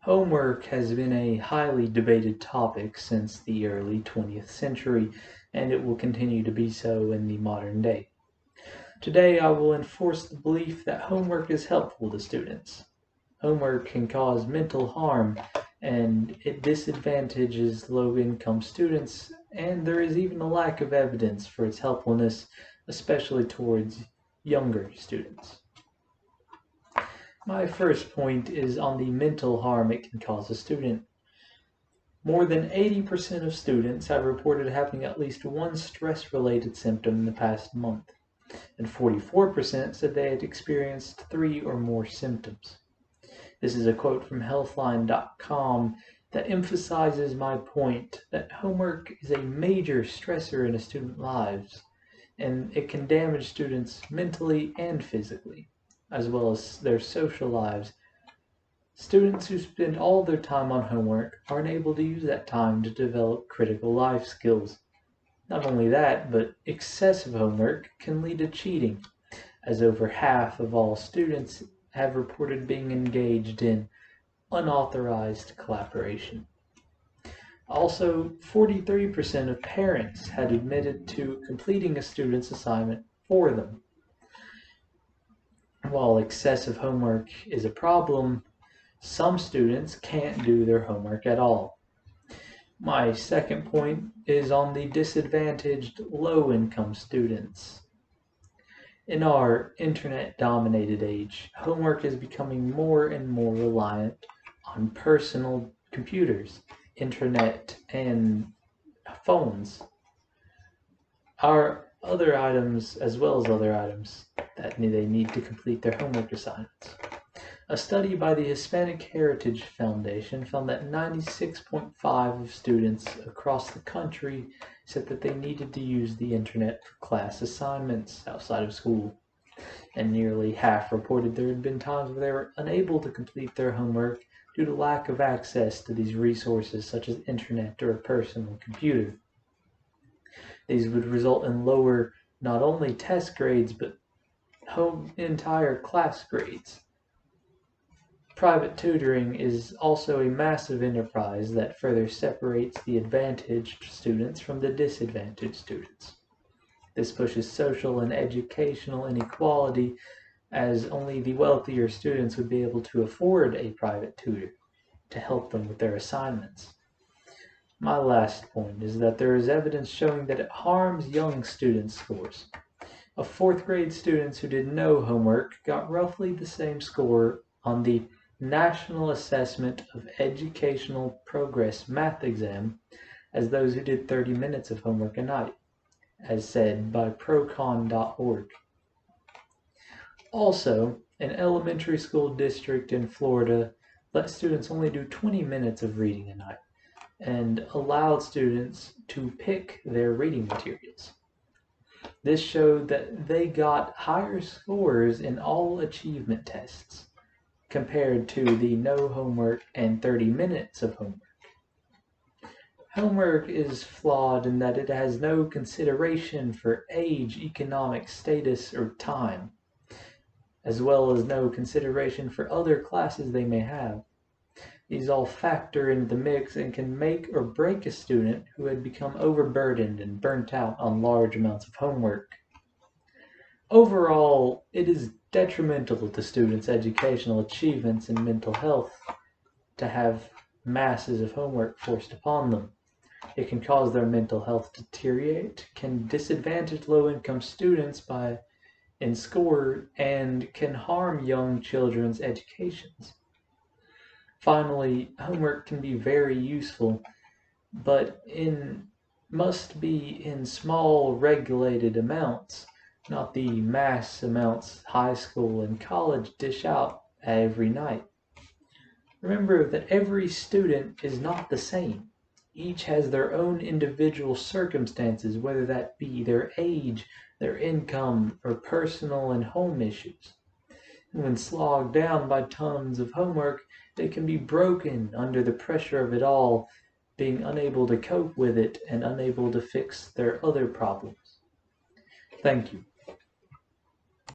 Homework has been a highly debated topic since the early 20th century, and it will continue to be so in the modern day. Today, I will enforce the belief that homework is helpful to students. Homework can cause mental harm, and it disadvantages low-income students, and there is even a lack of evidence for its helpfulness, especially towards younger students. My first point is on the mental harm it can cause a student. More than 80% of students have reported having at least one stress-related symptom in the past month, and 44% said they had experienced 3 or more symptoms. This is a quote from Healthline.com that emphasizes my point that homework is a major stressor in a student's lives, and it can damage students mentally and physically, as well as their social lives. Students who spend all their time on homework are unable to use that time to develop critical life skills. Not only that, but excessive homework can lead to cheating, as over half of all students have reported being engaged in unauthorized collaboration. Also, 43% of parents had admitted to completing a student's assignment for them. While excessive homework is a problem, some students can't do their homework at all. My second point is on the disadvantaged low-income students. In our internet-dominated age, homework is becoming more and more reliant on personal computers, internet, and phones. Our other items, as well as other items that they need to complete their homework assignments. A study by the Hispanic Heritage Foundation found that 96.5% of students across the country said that they needed to use the internet for class assignments outside of school, and nearly half reported there had been times where they were unable to complete their homework due to lack of access to these resources such as internet or a personal computer. These would result in lower not only test grades but entire class grades. Private tutoring is also a massive enterprise that further separates the advantaged students from the disadvantaged students. This pushes social and educational inequality, as only the wealthier students would be able to afford a private tutor to help them with their assignments. My last point is that there is evidence showing that it harms young students' scores. Of 4th grade students who did no homework got roughly the same score on the National Assessment of Educational Progress math exam as those who did 30 minutes of homework a night, as said by procon.org. Also, an elementary school district in Florida let students only do 20 minutes of reading a night and allowed students to pick their reading materials. This showed that they got higher scores in all achievement tests compared to the no homework and 30 minutes of homework. Homework is flawed in that it has no consideration for age, economic status, or time, as well as no consideration for other classes they may have. These all factor into the mix and can make or break a student who had become overburdened and burnt out on large amounts of homework. Overall, it is detrimental to students' educational achievements and mental health to have masses of homework forced upon them. It can cause their mental health to deteriorate, can disadvantage low-income students in score, and can harm young children's educations. Finally, homework can be very useful, but must be in small, regulated amounts, not the mass amounts high school and college dish out every night. Remember that every student is not the same. Each has their own individual circumstances, whether that be their age, their income, or personal and home issues. And when slogged down by tons of homework, they can be broken under the pressure of it all, being unable to cope with it and unable to fix their other problems. Thank you.